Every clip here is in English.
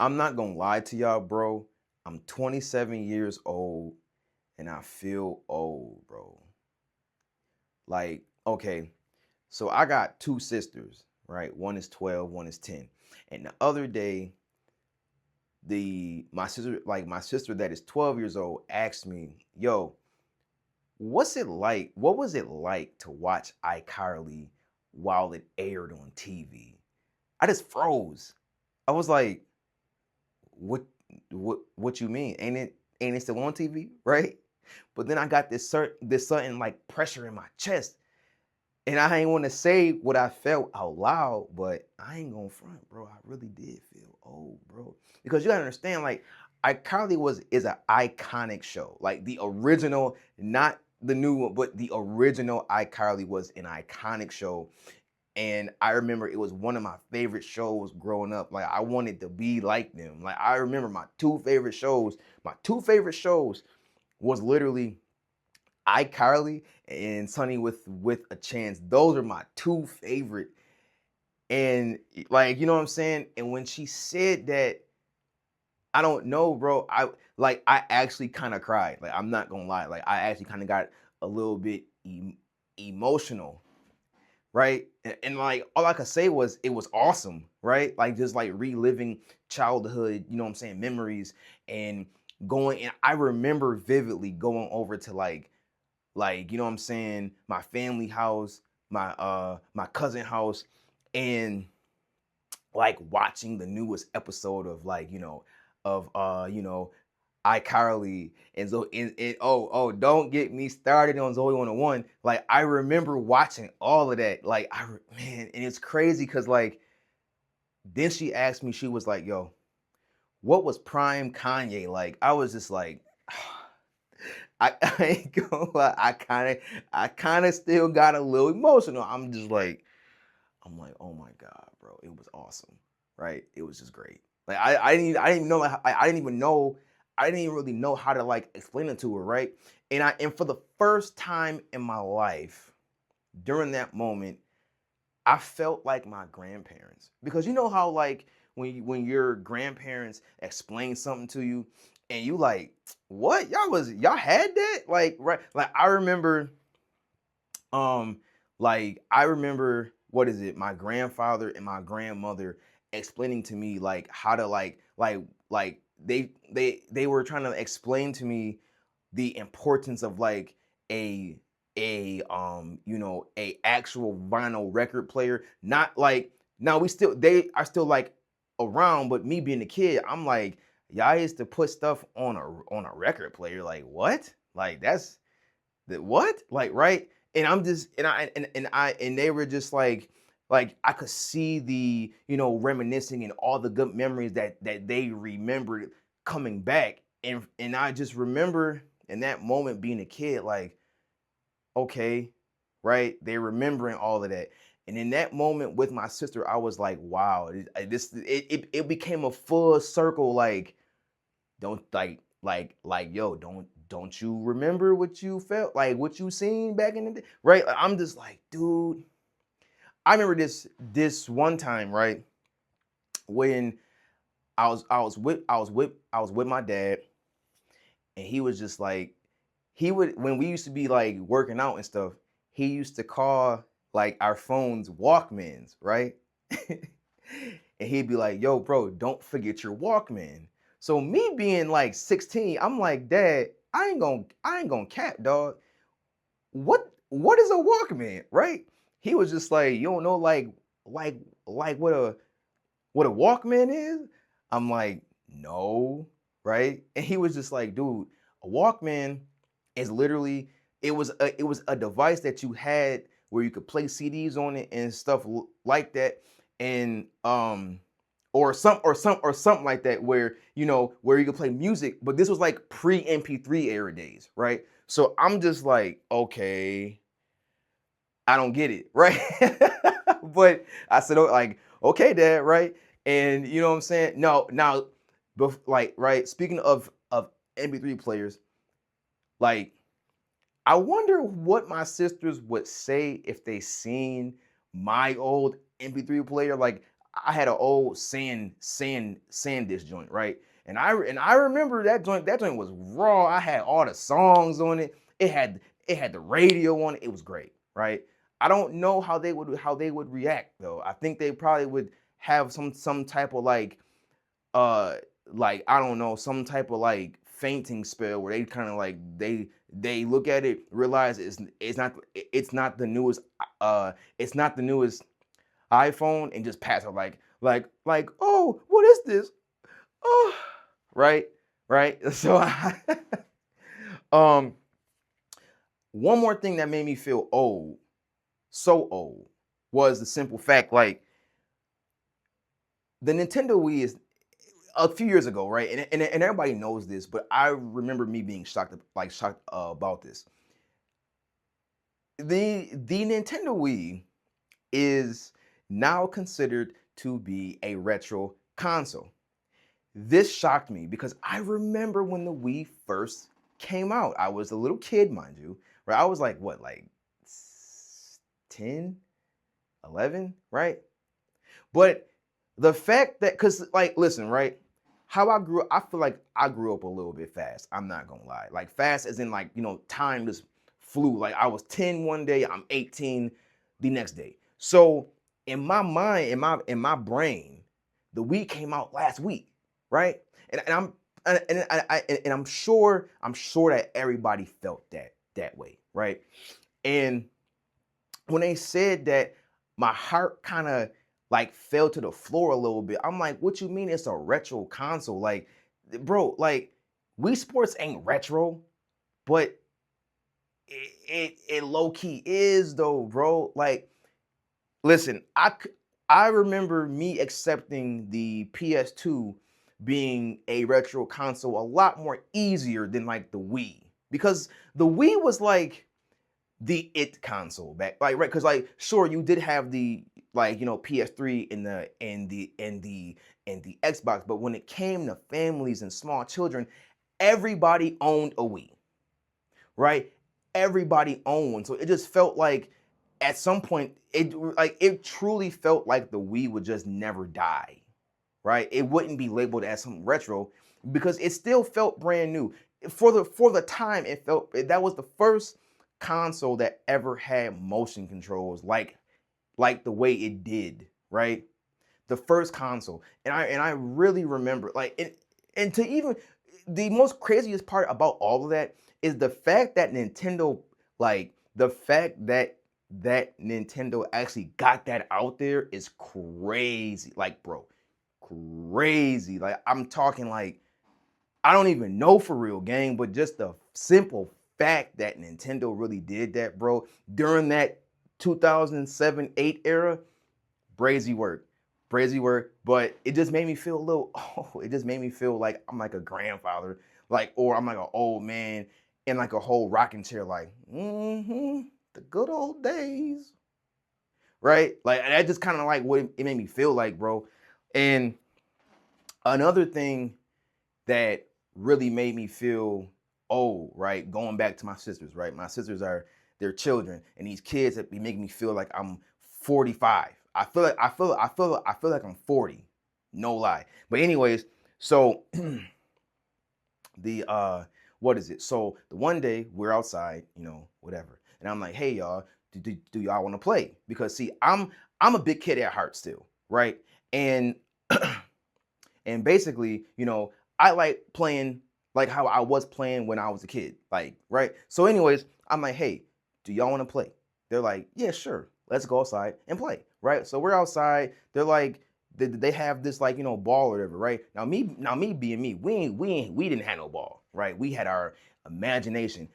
I'm not gonna lie to y'all, bro. I'm 27 years old and I feel old, bro. Like, okay, so I got two sisters, right? One is 12, one is 10. And the other day, my sister that is 12 years old asked me, yo, what was it like to watch iCarly while it aired on TV? I just froze. I was like, what what you mean? Ain't it still on TV, right? But then I got this certain like pressure in my chest. And I ain't want to say what I felt out loud, but I ain't gonna front, bro. I really did feel old, bro. Because you gotta understand, like, iCarly is an iconic show. Like the original, not the new one, but the original iCarly was an iconic show. And I remember it was one of my favorite shows growing up. Like I wanted to be like them. Like I remember my two favorite shows. My two favorite shows was literally iCarly and Sunny with a Chance. Those are my two favorite. And like, you know what I'm saying? And when she said that, I don't know, bro. I actually kind of cried. Like I'm not gonna lie. Like I actually kind of got a little bit emotional, right? And like all I could say was it was awesome, right? Like just like reliving childhood, you know what I'm saying, memories and going. And I remember vividly going over to you know what I'm saying, my family house, my cousin house, and like watching the newest episode of iCarly and Zoe. And don't get me started on Zoe 101. Like I remember watching all of that. Like man, and it's crazy because like then she asked me, she was like, yo, what was prime Kanye like? I was just like, I ain't gonna lie, I kinda still got a little emotional. I'm like, oh my God, bro, it was awesome, right? It was just great. Like I didn't even know like, I didn't even really know how to like explain it to her, right? And for the first time in my life, during that moment, I felt like my grandparents. Because you know how like when your grandparents explain something to you and you like, what? Y'all had that? Like right, like um I remember what is it? My grandfather and my grandmother explaining to me like how to like they were trying to explain to me the importance of like a a actual vinyl record player. Not like now they are still like around, but me being a kid, I'm like, y'all used to put stuff on a record player. Like what? Like that's that what? Like right? And I'm just and they were just like I could see the reminiscing and all the good memories that they remembered coming back. And I just remember in that moment being a kid, like, okay, right? They're remembering all of that. And in that moment with my sister, I was like, wow, it became a full circle, like, don't yo, don't you remember what you felt like, what you seen back in the day, right? Like, I'm just like, dude, I remember this one time, right, when I was with my dad, and he was just like, he would when we used to be like working out and stuff, he used to call like our phones Walkmans, right? And he'd be like, yo, bro, don't forget your Walkman. So me being like 16, I'm like, Dad, I ain't gonna cap, dog. What is a Walkman, right? He was just like, you don't know like like what a Walkman is? I'm like, no, right? And he was just like, dude, a Walkman is literally it was a device that you had where you could play CDs on it and stuff like that, and or something like that where where you could play music, but this was like pre MP3 era days, right? So I'm just like, okay, I don't get it, right? But I said, oh, like, okay, Dad, right? And you know what I'm saying? No, now, like, right. Speaking of MP3 players, like, I wonder what my sisters would say if they seen my old MP3 player. Like, I had an old sand dish joint, right? And I remember that joint. That joint was raw. I had all the songs on it. It had the radio on it. It was great, right? I don't know how they would react though. I think they probably would have some type of uh I don't know, some type of fainting spell where they kind of they look at it, realize it's not the newest it's not the newest iPhone, and just pass it oh, what is this? Oh, right, right. So um one more thing that made me feel old, so old, was the simple fact the Nintendo Wii is a few years ago, right? And everybody knows this, but I remember me being shocked about this. The Nintendo Wii is now considered to be a retro console. This shocked me because I remember when the Wii first came out. I was a little kid, mind you, right? I was what, 10, 11, right? But the fact that, because listen, right? I feel like I grew up a little bit fast. I'm not gonna lie. Fast as in time just flew. I was 10 one day, I'm 18 the next day. So in my mind, in my brain, the week came out last week, right? And I'm sure that everybody felt that way, right? And when they said that, my heart kind of fell to the floor a little bit. I'm like, what you mean it's a retro console? Bro, Wii Sports ain't retro, but it low key is though, bro. Listen, I remember me accepting the PS2 being a retro console a lot more easier than the Wii, because the Wii was the it console back, right? Because sure, you did have the PS3 and the Xbox, but when it came to families and small children, everybody owned a Wii, right? Everybody owned one. So it just felt at some point it truly felt like the Wii would just never die, right? It wouldn't be labeled as something retro because it still felt brand new. For the time, it felt that was the first console that ever had motion controls like the way it did, right? The first console. And I really remember and to even the most craziest part about all of that is the fact that Nintendo Nintendo actually got that out there is crazy. Bro, crazy. I'm talking I don't even know for real, gang, but just the simple fact that Nintendo really did that, bro, during that 2007-8 era, brazy work. Brazy work. But it just made me feel a little, it just made me feel like I'm a grandfather, or I'm an old man in a whole rocking chair, the good old days. Right? That just kind of what it made me feel like, bro. And another thing that really made me feel old, right? Going back to my sisters, right? My sisters are their children, and these kids that be making me feel like I'm 45. I feel like I'm 40. No lie. But anyways, so the what is it? So the one day we're outside, whatever, and I'm like, hey y'all, do y'all want to play? Because see, I'm a big kid at heart still, right? And and basically, I like playing how I was playing when I was a kid, right? So anyways, I'm like, hey, do y'all want to play? They're like, yeah, sure. Let's go outside and play, right? So we're outside. They're like, they have this ball or whatever, right? Now me being me, we didn't have no ball, right? We had our imagination.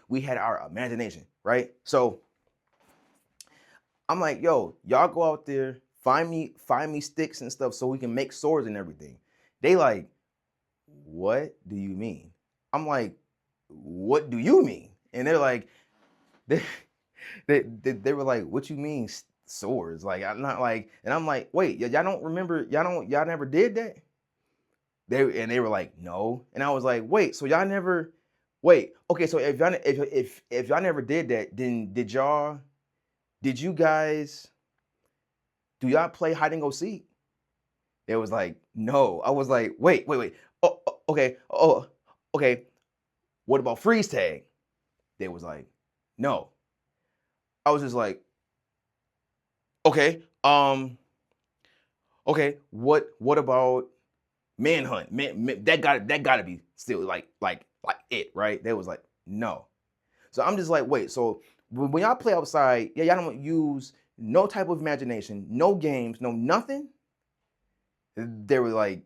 We had our imagination, right? So I'm like, yo, y'all go out there, find me sticks and stuff so we can make swords and everything. They like, what do you mean? I'm like, what do you mean? And they're like, they were like, what you mean swords? I'm not and I'm like, wait, y'all don't remember? Y'all never did that? They were like, no. And I was like, wait, so y'all never? Wait, okay, so if y'all never did that, then did you guys do y'all play hide and go seek? They was like, no. I was like, wait. Okay. Oh, okay. What about freeze tag? They was like, no. I was just like, okay. Okay. What about manhunt? That gotta be still like it, right? They was like, no. So I'm just like, wait. So when y'all play outside, yeah, y'all don't use no type of imagination, no games, no nothing. They were like,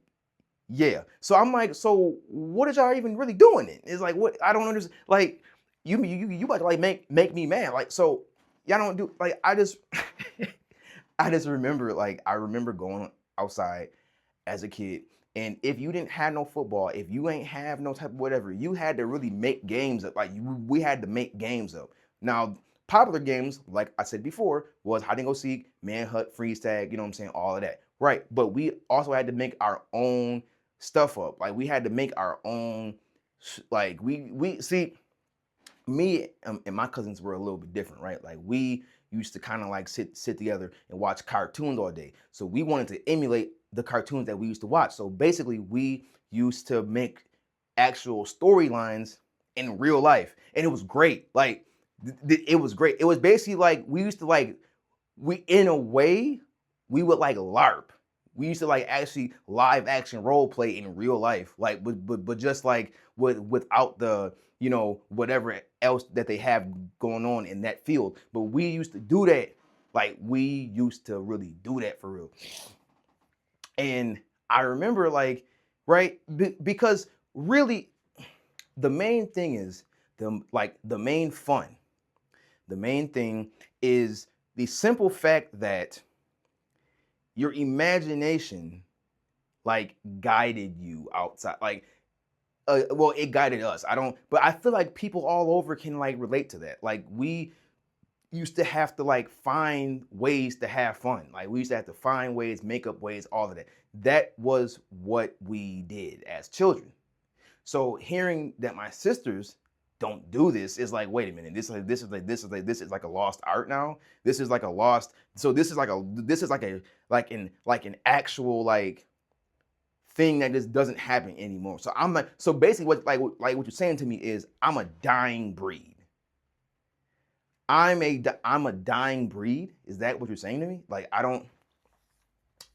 yeah. So I'm like, so what is y'all even really doing it? It's like, what? I don't understand. Like, you about to like make me mad. Like, so y'all don't do like I just I just remember like I remember going outside as a kid. And if you didn't have no football, if you ain't have no type of whatever, you had to really make games up. Like we had to make games up. Now, popular games, like I said before, was hide and go seek, manhunt, freeze tag, you know what I'm saying, all of that. Right. But we also had to make our own stuff up. Like we had to make our own like we see me and my cousins were a little bit different, right? Like we used to kind of like sit together and watch cartoons all day. So we wanted to emulate the cartoons that we used to watch. So basically, we used to make actual storylines in real life, and it was great. Like it was great. It was basically like we used to like we in a way we would like LARP. We used to like actually live action role play in real life, like but just like without the whatever else that they have going on in that field. But we used to do that, like we used to really do that for real. And I remember like right because really the main thing is the main fun. The main thing is the simple fact that your imagination like guided you outside like well it guided us. I don't but I feel like people all over can like relate to that. Like we used to have to like find ways to have fun. Like we used to have to find ways, make up ways, all of that. That was what we did as children. So hearing that my sisters don't do this is like, wait a minute, this is like a lost art now. This is like a lost. So this is like an actual like thing that just doesn't happen anymore. So I'm like, so basically what you're saying to me is I'm a dying breed. I'm a dying breed. Is that what you're saying to me? Like I don't.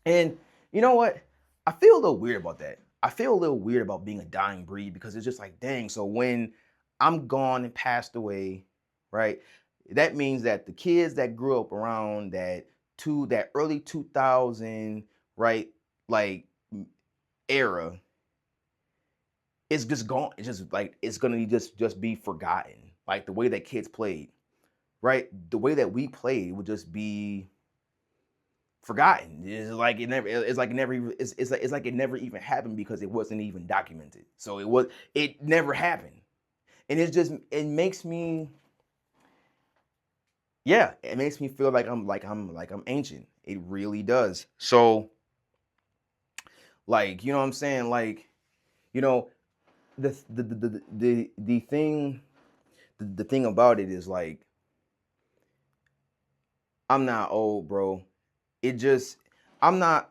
And you know what? I feel a little weird about that. I feel a little weird about being a dying breed because it's just like, dang. So when I'm gone and passed away, right? That means that the kids that grew up around that early 2000, right, like era, it's just gone. It's just like it's gonna just be forgotten. Like the way that kids played, right? The way that we played would just be forgotten. It's like it never. It's like it never. It's like it never even happened because it wasn't even documented. So it never happened, and it makes me. Yeah, it makes me feel like I'm ancient. It really does. So, like you know what I'm saying, like you know the thing the thing about it is like I'm not old, bro. It just I'm not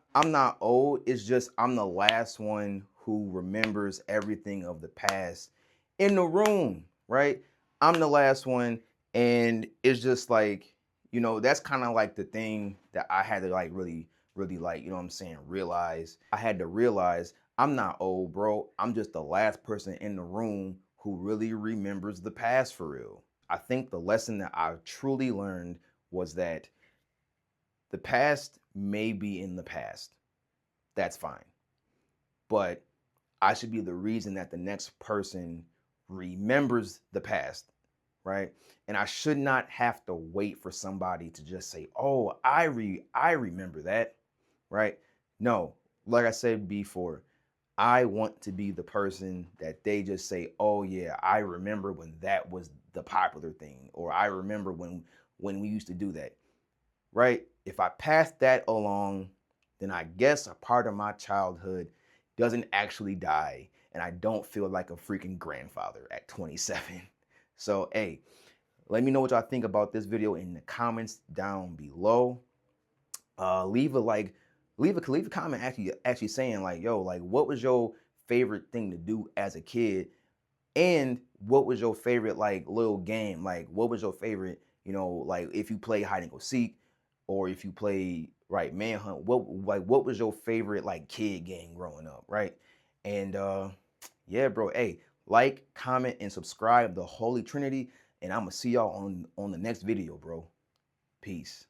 old. It's just I'm the last one who remembers everything of the past in the room, right? I'm the last one, and it's just like, that's kind of like the thing that I had to like really like, you know what I'm saying, realize. I had to realize I'm not old, bro. I'm just the last person in the room who really remembers the past for real. I think the lesson that I truly learned was that the past may be in the past. That's fine. But I should be the reason that the next person remembers the past, right? And I should not have to wait for somebody to just say, "Oh, I remember that." Right? No. Like I said before, I want to be the person that they just say, "Oh yeah, I remember when that was the popular thing," or "I remember when we used to do that." Right? If I pass that along, then I guess a part of my childhood doesn't actually die, and I don't feel like a freaking grandfather at 27. So, hey, let me know what y'all think about this video in the comments down below. Leave a leave a comment actually saying like, yo, like what was your favorite thing to do as a kid, and what was your favorite like little game? Like what was your favorite, like if you play hide and go seek, or if you play right manhunt, what was your favorite like kid game growing up, right? And yeah, bro, hey, like, comment, and subscribe, the Holy Trinity, and I'm gonna see y'all on the next video, bro. Peace.